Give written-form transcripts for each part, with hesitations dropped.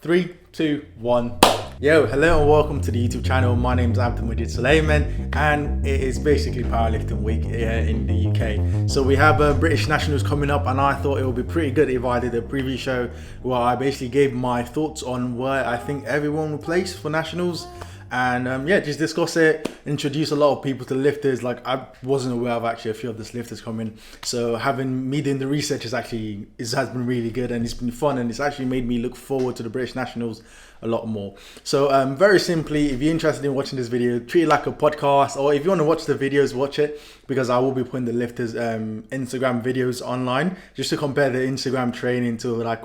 Three, two, one. Yo, hello and welcome to the YouTube channel. My name's Abdul Mojeed Sulayman, and it is basically powerlifting week here in the UK. So we have British Nationals coming up, and I thought it would be pretty good if I did a preview show where I basically gave my thoughts on where I think everyone will place for Nationals. And just discuss it, introduce a lot of people to lifters. Like, I wasn't aware of actually a few of these lifters coming, so having me doing the research has been really good, and it's been fun, and it's actually made me look forward to the British Nationals a lot more. So very simply, if you're interested in watching this video, treat it like a podcast, or if you want to watch the videos, watch it, because I will be putting the lifters Instagram videos online just to compare the Instagram training to like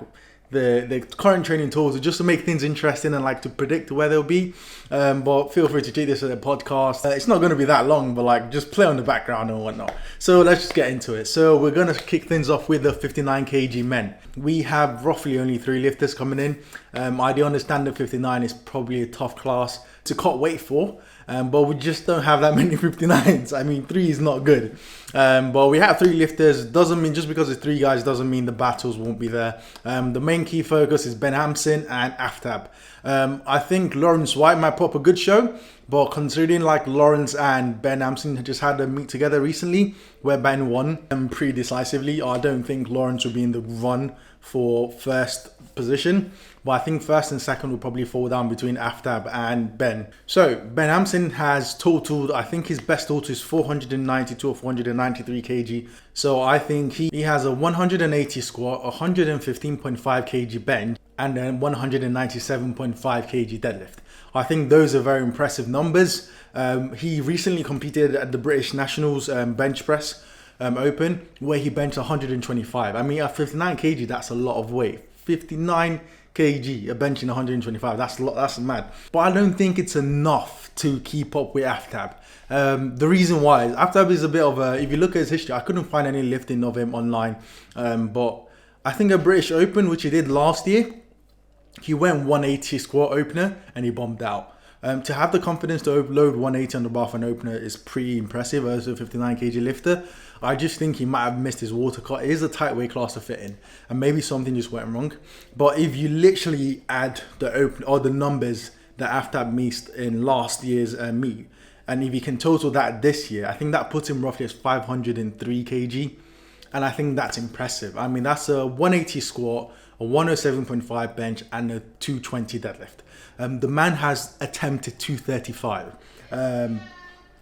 the current training tools, just to make things interesting and like to predict where they'll be. But feel free to treat this as a podcast. It's not going to be that long, but like just play on the background and whatnot. So let's just get into it. So we're going to kick things off with the 59 kg men. We have roughly only 3 lifters coming in. I do understand that 59 is probably a tough class to cut weight for, but we just don't have that many 59s. I mean, 3 is not good, but we have 3 lifters. Doesn't mean just because it's 3 guys doesn't mean the battles won't be there. The main key focus is Ben Hampson and Aftab. I think Lawrence White might put up a good show, but considering like Lawrence and Ben Hampson just had a meet together recently where Ben won pretty decisively, I don't think Lawrence will be in the run for first position, but I think first and second will probably fall down between Aftab and Ben. So Ben Hampson has totaled, I think his best total is 492 or 493 kg. So I think he has a 180 squat, 115.5 kg bench, and then 197.5 kg deadlift. I think those are very impressive numbers. He recently competed at the British Nationals bench press open, where he benched 125. I mean, at 59 kg, that's a lot of weight. 59 kg, a benching 125, that's mad. But I don't think it's enough to keep up with Aftab. The reason why is Aftab is a bit of a, if you look at his history, I couldn't find any lifting of him online, but I think a British Open, which he did last year, he went 180 squat opener and he bombed out. To have the confidence to load 180 on the bar for an opener is pretty impressive as a 59 kg lifter. I just think he might have missed his water cut. It is a tight weight class to fit in, and maybe something just went wrong. But if you literally add the open or the numbers that Aftab missed in last year's meet, and if you can total that this year, I think that puts him roughly as 503 kg, and I think that's impressive. I mean, that's a 180 squat, a 107.5 bench, and a 220 deadlift. The man has attempted 235.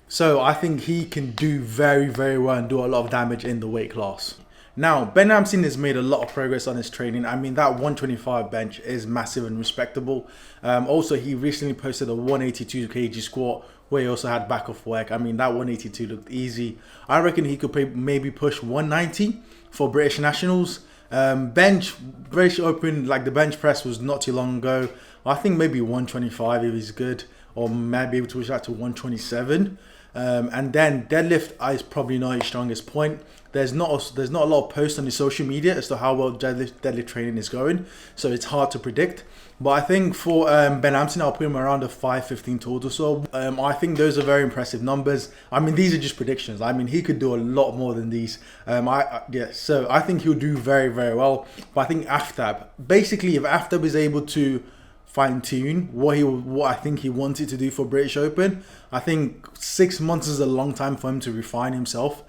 So I think he can do very, very well and do a lot of damage in the weight class. Now, Ben Hampson has made a lot of progress on his training. I mean, that 125 bench is massive and respectable. Also, he recently posted a 182 kg squat where he also had back off work. I mean, that 182 looked easy. I reckon he could maybe push 190 for British Nationals. Bench, British Open, like the bench press was not too long ago. I think maybe 125 if he's good, or maybe able to push that to 127. And then deadlift is probably not his strongest point. There's not a lot of posts on his social media as to how well deadlift training is going, so it's hard to predict. But I think for Ben Hampson, I'll put him around a 515 total. So I think those are very impressive numbers. I mean, these are just predictions. I mean, he could do a lot more than these. So I think he'll do very, very well. But I think Aftab, basically, if Aftab is able to fine-tune what I think he wanted to do for British Open, I think 6 months is a long time for him to refine himself.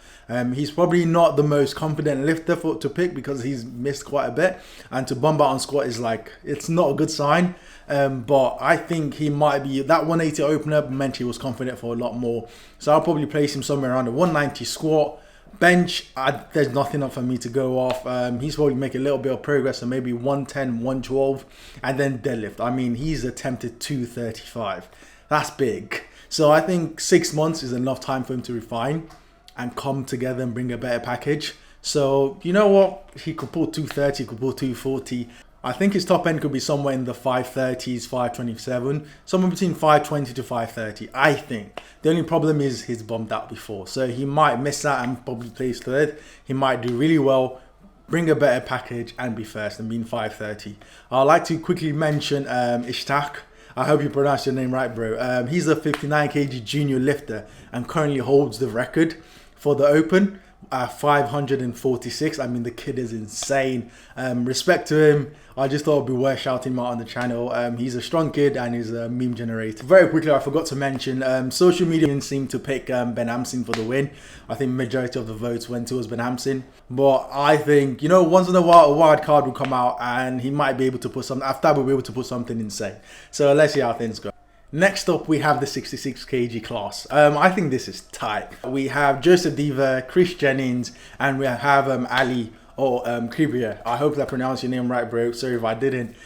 He's probably not the most confident lifter to pick because he's missed quite a bit, and to bomb out on squat is like, it's not a good sign. But I think he might be, that 180 opener meant he was confident for a lot more. So I'll probably place him somewhere around the 190 squat. Bench, there's nothing up for me to go off. He's probably making a little bit of progress, so maybe 110, 112. And then deadlift, I mean, he's attempted 235. That's big. So I think 6 months is enough time for him to refine and come together and bring a better package. So, you know what? He could pull 230, he could pull 240. I think his top end could be somewhere in the 530s, 527, somewhere between 520 to 530, I think. The only problem is he's bombed out before, so he might miss that and probably place third. He might do really well, bring a better package and be first and be in 530. I'd like to quickly mention Ishtaq. I hope you pronounced your name right, bro. He's a 59 kg junior lifter and currently holds the record for the Open, 546. I mean, the kid is insane. Respect to him. I just thought it'd be worth shouting him out on the channel. He's a strong kid and he's a meme generator. Very quickly, I forgot to mention, social media seemed to pick Ben Hampson for the win. I think majority of the votes went towards Ben Hampson. But I think, you know, once in a while, a wild card will come out and he might be able to put something, after that we'll be able to put something insane. So let's see how things go. Next up, we have the 66 kg class. I think this is tight. We have Joseph Diva, Chris Jennings, and we have Ali or Kibria. I hope I pronounced your name right, bro. Sorry if I didn't.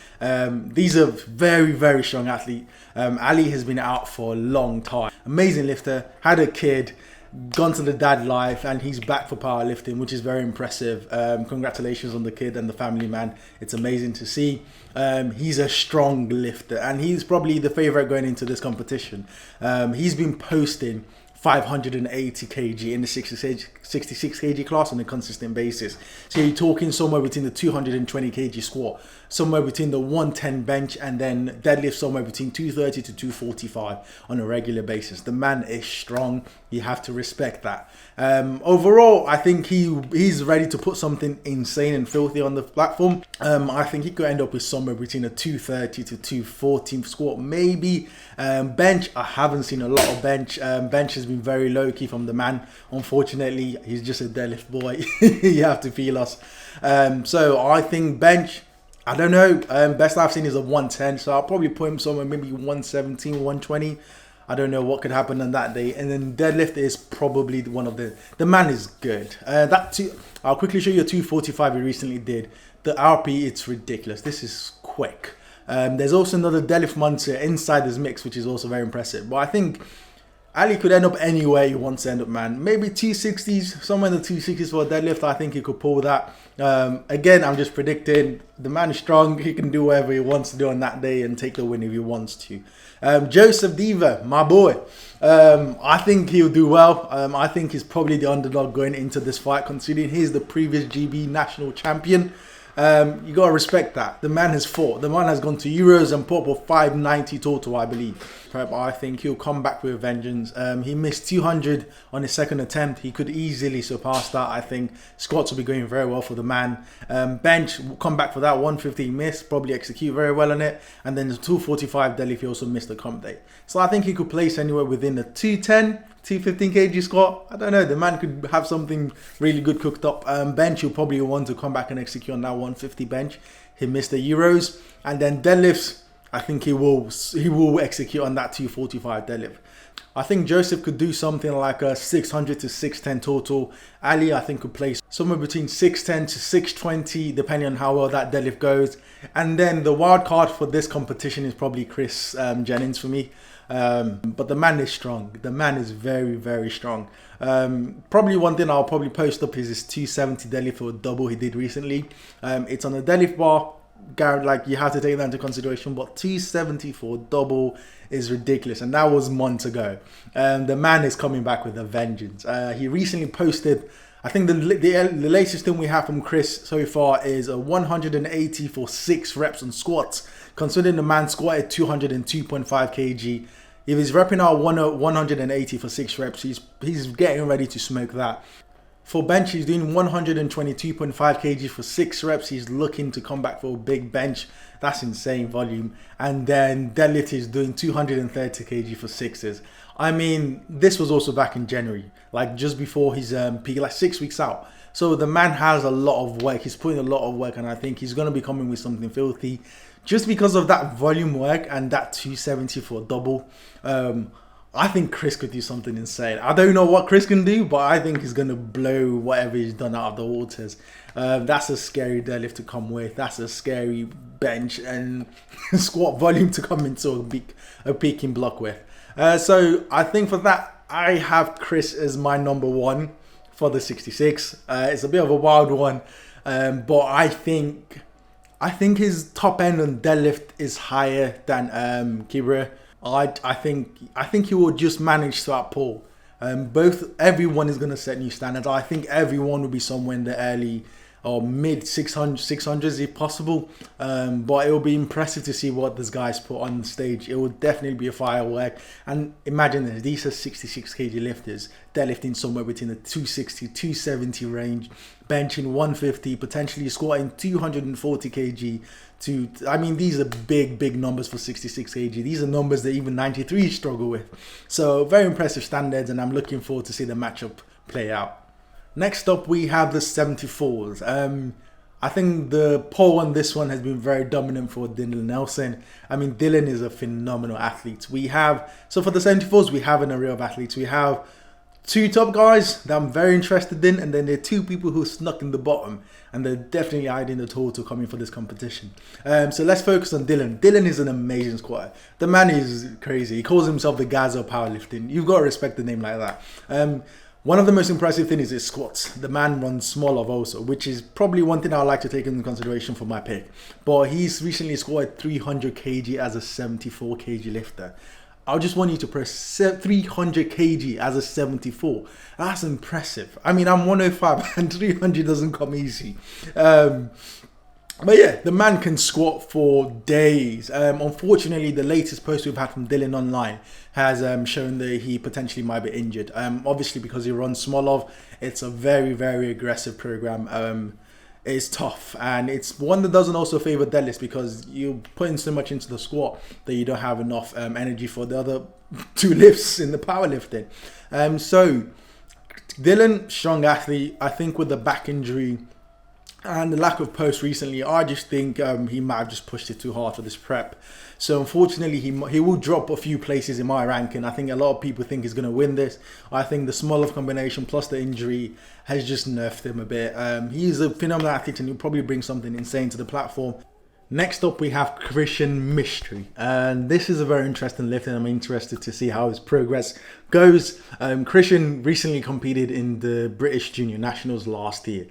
These are very, very strong athletes. Ali has been out for a long time. Amazing lifter, had a kid, gone to the dad life, and he's back for powerlifting, which is very impressive. Congratulations on the kid and the family, man. It's amazing to see. He's a strong lifter and he's probably the favorite going into this competition. He's been posting 580 kg in the 66 kg class on a consistent basis. So you're talking somewhere between the 220 kg squat, somewhere between the 110 bench, and then deadlift somewhere between 230 to 245 on a regular basis. The man is strong. You have to respect that. Overall, I think he's ready to put something insane and filthy on the platform. I think he could end up with somewhere between a 230 to 240 squat, maybe. Bench, I haven't seen a lot of bench. Bench has been very low-key from the man. Unfortunately, he's just a deadlift boy. You have to feel us. So I think bench, I don't know. Best I've seen is a 110, so I'll probably put him somewhere maybe 117, 120. I don't know what could happen on that day. And then deadlift is probably one of the man is good. I'll quickly show you a 245 he recently did. The RP, it's ridiculous. This is quick. There's also another deadlift monster inside this mix, which is also very impressive. But I think Ali could end up anywhere he wants to end up, man. Maybe 260s, somewhere in the 260s for a deadlift. I think he could pull that. Again, I'm just predicting. The man is strong. He can do whatever he wants to do on that day and take the win if he wants to. Joseph Diva, my boy. I think he'll do well. I think he's probably the underdog going into this fight, considering he's the previous GB national champion. You gotta respect that. The man has fought. The man has gone to Euros and put up 590 total, I believe. I think he'll come back with a vengeance. He missed 200 on his second attempt. He could easily surpass that. I think squats will be going very well for the man. Bench will come back for that 150 miss, probably execute very well on it. And then the 245 deadlift, he also missed the comp day. So I think he could place anywhere within the 210. 215 kg squat. I don't know. The man could have something really good cooked up. Bench, he'll probably want to come back and execute on that 150 bench. He missed the Euros. And then deadlifts, I think he will execute on that 245 deadlift. I think Joseph could do something like a 600 to 610 total. Ali, I think, could place somewhere between 610 to 620, depending on how well that deadlift goes. And then the wild card for this competition is probably Chris Jennings for me. But the man is strong. The man is very, very strong. Probably one thing I'll probably post up is his 270 deadlift for a double he did recently. It's on a deadlift bar. Like, you have to take that into consideration, but 270 for a double is ridiculous, and that was months ago. The man is coming back with a vengeance. He recently posted, I think the latest thing we have from Chris so far is a 180 for 6 reps on squats, considering the man squatted 202.5 kg. If he's repping out 180 for 6 reps, he's getting ready to smoke that. For bench, he's doing 122.5 kg for 6 reps. He's looking to come back for a big bench. That's insane volume. And then deadlift is doing 230 kg for 6s. I mean, this was also back in January, like just before his peak, like 6 weeks out. So the man has a lot of work. He's putting a lot of work, and I think he's going to be coming with something filthy just because of that volume work and that 270 for a double. I think Chris could do something insane. I don't know what Chris can do, but I think he's going to blow whatever he's done out of the waters. That's a scary deadlift to come with. That's a scary bench and squat volume to come into a peaking block with. So I think for that, I have Chris as my number 1 for the 66. It's a bit of a wild one, but I think his top end on deadlift is higher than Kibra. I think he will just manage to outpull. Everyone is going to set new standards. I think everyone will be somewhere in the early or mid 600s if possible. But it will be impressive to see what this guy's put on the stage. It will definitely be a firework. And imagine this, these are 66 kg lifters. They're lifting somewhere between the 260, 270 range, benching 150, potentially squatting 240 kg. These are big numbers for 66 kg. These are numbers that even 93 struggle with. So very impressive standards, and I'm looking forward to see the matchup play out. Next up, we have the 74s. I think the poll on this one has been very dominant for Dylan Nelson. I mean, Dylan is a phenomenal athlete. So for the 74s, we have an array of athletes. We have two top guys that I'm very interested in, and then there are two people who snuck in the bottom, and they're definitely hiding the total coming for this competition. So let's focus on Dylan. Dylan is an amazing squatter. The man is crazy. He calls himself the Gaza of powerlifting. You've got to respect the name like that. One of the most impressive things is his squats. The man runs small of also, which is probably one thing I would like to take into consideration for my pick. But he's recently squatted 300 kg as a 74 kg lifter. I just want you to press 300 kg as a 74. That's impressive. I mean, I'm 105 and 300 doesn't come easy. But yeah, the man can squat for days. Unfortunately, the latest post we've had from Dylan online has shown that he potentially might be injured. Obviously, because he runs Smolov, it's a very, very aggressive program. It's tough, and it's one that doesn't also favor deadlifts because you're putting so much into the squat that you don't have enough energy for the other two lifts in the powerlifting. So Dylan, strong athlete. I think with the back injury and the lack of post recently, I just think he might have just pushed it too hard for this prep. So unfortunately, he will drop a few places in my ranking. I think a lot of people think he's going to win this. I think the Smolov combination plus the injury has just nerfed him a bit. He's a phenomenal athlete, and he'll probably bring something insane to the platform. Next up, we have Christian Mystery, and this is a very interesting lift, and I'm interested to see how his progress goes. Christian recently competed in the British Junior Nationals last year.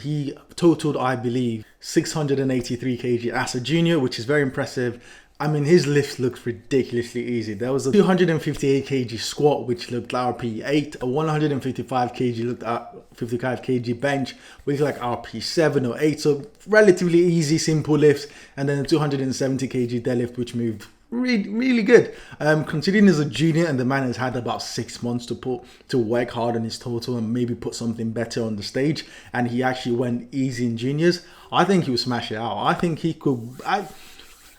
He totaled, I believe, 683 kg as a junior, which is very impressive. I mean, his lifts looked ridiculously easy. There was a 258 kg squat, which looked RP 8, a 155 kg looked at 55 kg bench, which like RP 7 or 8. So relatively easy, simple lifts, and then a 270 kg deadlift, which moved really good. Considering he's a junior and the man has had about 6 months to work hard on his total and maybe put something better on the stage, and he actually went easy in juniors, I think he will smash it out. I think he could.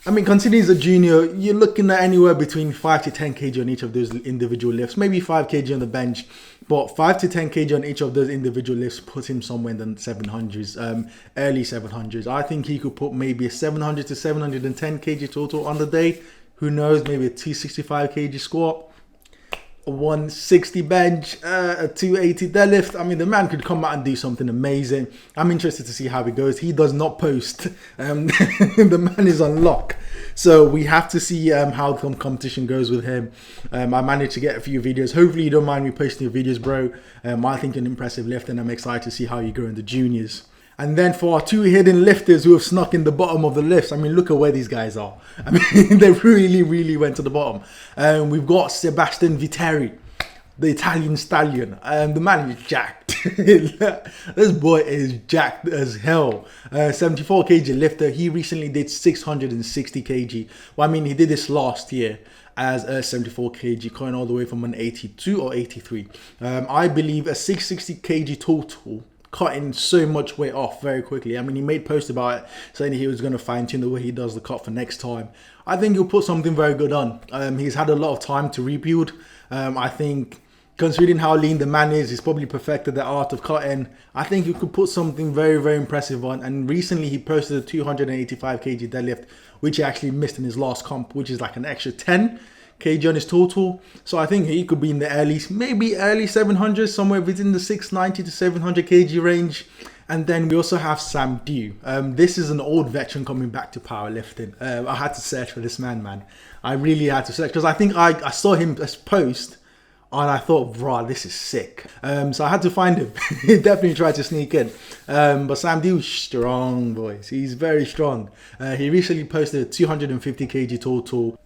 I mean, considering he's a junior, you're looking at anywhere between 5 to 10 kg on each of those individual lifts. Maybe 5 kg on the bench, but 5 to 10 kg on each of those individual lifts puts him somewhere in the 700s, early 700s. I think he could put maybe a 700 to 710 kg total on the day. Who knows, maybe a 265 kg squat, a 160 bench, a 280 deadlift. I mean, the man could come out and do something amazing. I'm interested to see how it goes. He does not post. The man is on lock. So we have to see how the competition goes with him. I managed to get a few videos. Hopefully you don't mind me posting your videos, bro. I think an impressive lift, and I'm excited to see how you go in the juniors. And then for our two hidden lifters who have snuck in the bottom of the lifts, I mean, look at where these guys are. I mean, they really went to the bottom. We've got Sebastian Viteri, the Italian stallion. The man is jacked. This boy is jacked as hell. 74 kg lifter. He recently did 660 kg. Well, I mean, he did this last year as a 74 kg, going all the way from an 82 or 83. I believe a 660 kg total, cutting so much weight off very quickly. I mean, he made posts about it, saying he was going to fine tune the way he does the cut for next time. I think he'll put something very good on. He's had a lot of time to rebuild. I think, considering how lean the man is, he's probably perfected the art of cutting. I think he could put something very impressive on. And recently he posted a 285 kg deadlift, which he actually missed in his last comp, which is like an extra 10 kg on his total. So I think he could be in the early 700s, somewhere within the 690 to 700 kg range. And then we also have Sam Dew. This is an old veteran coming back to powerlifting. I had to search for this man. I really had to search, because I think I saw him as post and I thought, bro, this is sick. So I had to find him. He definitely tried to sneak in. But Sam Dew is strong, boys. He's very strong. He recently posted a 250 kg total,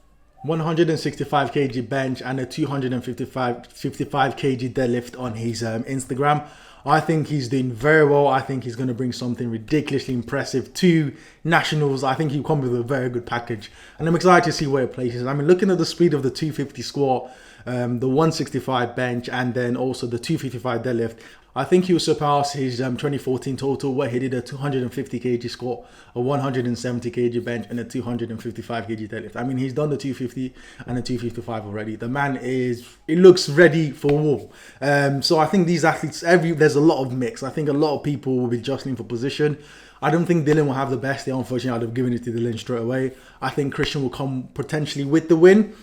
165 kg bench, and a 255 kg deadlift on his Instagram. I think he's doing very well. I think he's going to bring something ridiculously impressive to nationals. I think he'll come with a very good package, and I'm excited to see where it places. I mean, looking at the speed of the 250 squat, the 165 bench, and then also the 255 deadlift, I think he'll surpass his 2014 total, where he did a 250 kg squat, a 170 kg bench, and a 255 kg deadlift. I mean, he's done the 250 and the 255 already. The man he looks ready for war. So I think these athletes, there's a lot of mix. I think a lot of people will be jostling for position. I don't think Dylan will have the best day. Unfortunately, I'd have given it to Dylan straight away. I think Christian will come potentially with the win.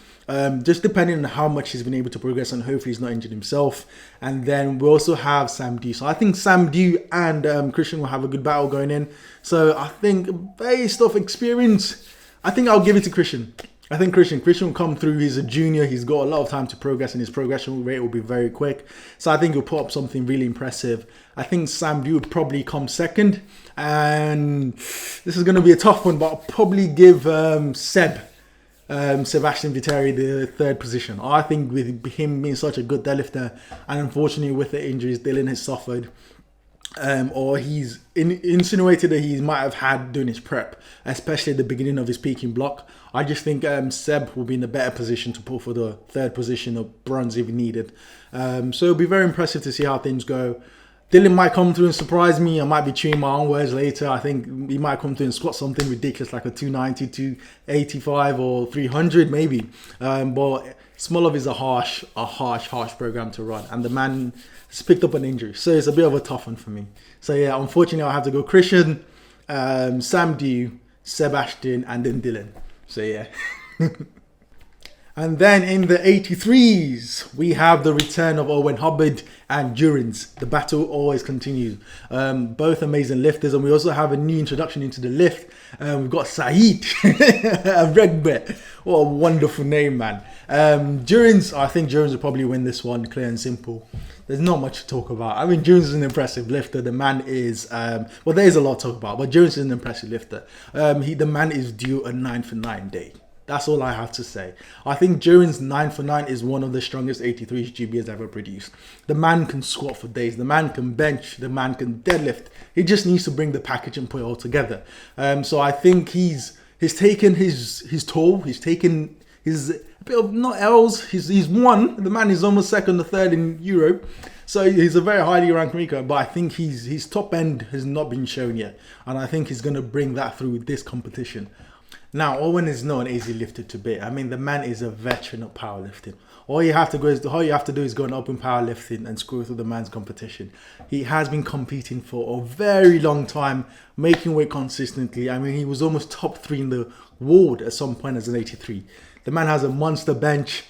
Just depending on how much he's been able to progress, and hopefully he's not injured himself. And then we also have Sam Dew. So I think Sam Dew and Christian will have a good battle going in. So I think based off experience, I think I'll give it to Christian. I think Christian will come through. He's a junior. He's got a lot of time to progress, and his progression rate will be very quick. So I think he'll put up something really impressive. I think Sam Dew would probably come second. And this is going to be a tough one, but I'll probably give Sebastian Viteri the third position. I think with him being such a good deadlifter, and unfortunately with the injuries Dylan has suffered, or he's insinuated that he might have had during his prep, especially at the beginning of his peaking block, I just think Seb will be in a better position to pull for the third position of bronze if needed. So it'll be very impressive to see how things go. Dylan might come through and surprise me. I might be chewing my own words later. I think he might come through and squat something ridiculous like a 290, 285 or 300 maybe. But Smolov is a harsh program to run. And the man has picked up an injury. So it's a bit of a tough one for me. So yeah, unfortunately I'll have to go Christian, Sam Dew, Sebastian, and then Dylan. So yeah. And then in the 83s, we have the return of Owen Hubbard and Durance. The battle always continues. Both amazing lifters, and we also have a new introduction into the lift. We've got Saeed Regbet. What a wonderful name, man. Durance, I think Durance will probably win this one, clear and simple. There's not much to talk about. I mean, Durance is an impressive lifter. The man is, well, there is a lot to talk about, but Durance is an impressive lifter. The man is due a 9 for 9 day. That's all I have to say. I think Durance 9 for 9 is one of the strongest 83s GB has ever produced. The man can squat for days. The man can bench. The man can deadlift. He just needs to bring the package and put it all together. So I think he's taken his toll. He's taken his a bit of not L's. He's won. The man is almost second or third in Europe. So he's a very highly ranked Rico, but I think his top end has not been shown yet. And I think he's going to bring that through with this competition. Now, Owen is not an easy lifter to beat. I mean, the man is a veteran of powerlifting. All you have to do is go and open powerlifting and screw through the man's competition. He has been competing for a very long time, making weight consistently. I mean, he was almost top 3 in the world at some point as an 83. The man has a monster bench.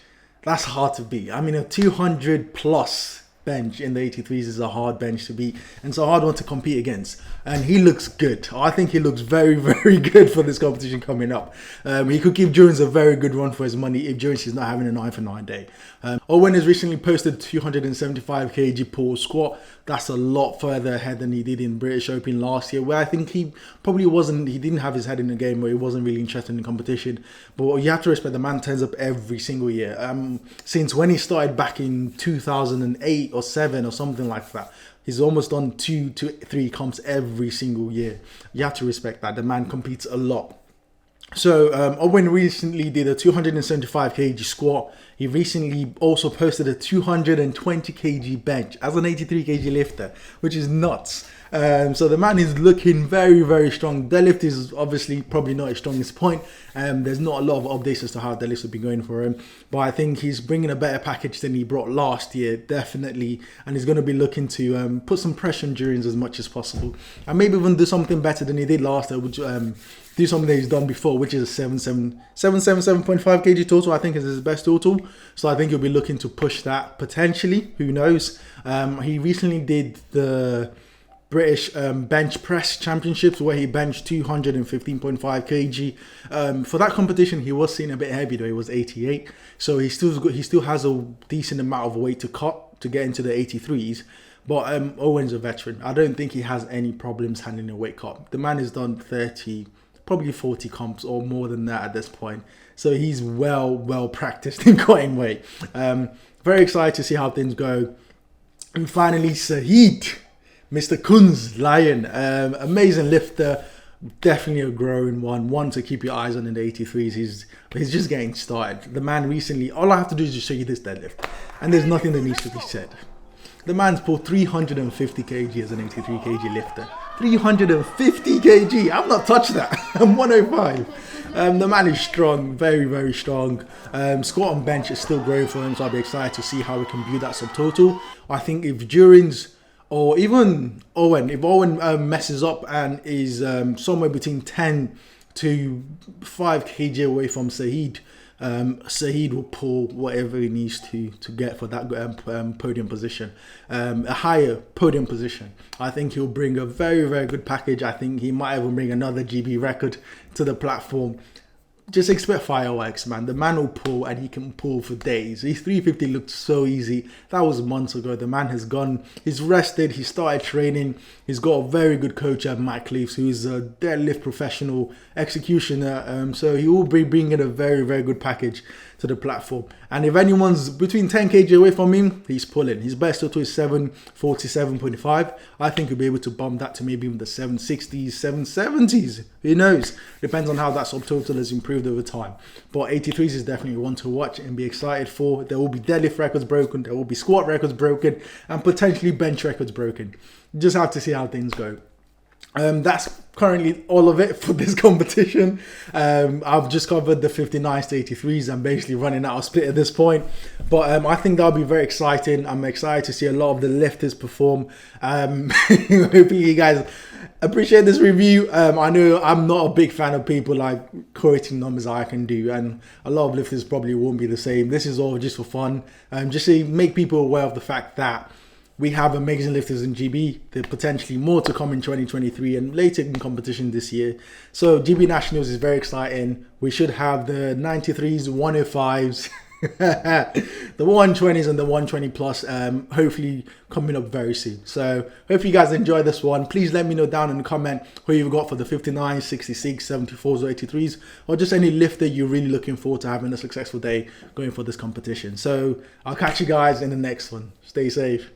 That's hard to beat. I mean, a 200 plus bench in the 83s is a hard bench to beat, and it's a hard one to compete against. And he looks good. I think he looks very, very good for this competition coming up. He could give Durance a very good run for his money if Durance is not having a 9 for 9 day. Owen has recently posted 275 kg pull squat. That's a lot further ahead than he did in British Open last year, where I think he probably he didn't have his head in the game, where he wasn't really interested in the competition. But you have to respect the man turns up every single year. Since when he started back in 2008 or 7 or something like that, he's almost done 2 to 3 comps every single year. You have to respect that. The man competes a lot. So Owen recently did a 275 kg squat. He recently also posted a 220 kg bench as an 83 kg lifter, which is nuts. So the man is looking very, very strong. Deadlift is obviously probably not his strongest point. There's not a lot of updates as to how deadlifts have been going for him. But I think he's bringing a better package than he brought last year, definitely. And he's going to be looking to put some pressure on Durance as much as possible. And maybe even do something better than he did last year, which do something that he's done before, which is a 777.5 kg total, I think is his best total. So I think he'll be looking to push that potentially. Who knows? He recently did the British bench press championships where he benched 215.5 kg. For that competition, he was seen a bit heavy though. He was 88, so he still has a decent amount of weight to cut to get into the 83s. But Owen's a veteran. I don't think he has any problems handling a weight cut. The man has done 30, probably 40 comps or more than that at this point. So he's well practiced in cutting weight. Very excited to see how things go. And finally, Saeed, Mr. Kunz Lion, amazing lifter, definitely a growing one to keep your eyes on in the 83s. He's just getting started. The man recently, all I have to do is just show you this deadlift, and there's nothing that needs to be said. The man's pulled 350 kg as an 83 kg lifter. 350 kg. I've not touched that. I'm 105. The man is strong, very, very strong. Squat and bench is still growing for him, so I'll be excited to see how we can view that subtotal. I think if Durin's or even Owen, if Owen messes up and is somewhere between 10 to 5 kg away from Saeed, Saeed will pull whatever he needs to get for that podium position, a higher podium position. I think he'll bring a very, very good package. I think he might even bring another GB record to the platform. Just expect fireworks, man. The man will pull, and he can pull for days. His 350 looked so easy. That was months ago. The man has gone, he's rested, he started training. He's got a very good coach at Mike Leafs, who is a deadlift professional executioner. So he will be bringing a very, very good package to the platform. And if anyone's between 10 kg away from him, he's pulling. His best total is 747.5. I think he'll be able to bump that to maybe even the 760s, 770s. Who knows? Depends on how that subtotal has improved over time. But 83s is definitely one to watch and be excited for. There will be deadlift records broken, there will be squat records broken, and potentially bench records broken. Just have to see how things go. That's currently all of it for this competition. I've just covered the 59s to 83s. I'm basically running out of split at this point, but I think that'll be very exciting. I'm excited to see a lot of the lifters perform. Hopefully you guys appreciate this review. I know I'm not a big fan of people like quoting numbers I can do, and a lot of lifters probably won't be the same. This is all just for fun, just to make people aware of the fact that we have amazing lifters in GB. There's potentially more to come in 2023 and later in competition this year. So GB Nationals is very exciting. We should have the 93s, 105s, the 120s and the 120 plus, hopefully coming up very soon. So hope you guys enjoy this one. Please let me know down in the comment who you've got for the 59s, 66, 74s or 83s, or just any lifter you're really looking forward to having a successful day going for this competition. So I'll catch you guys in the next one. Stay safe.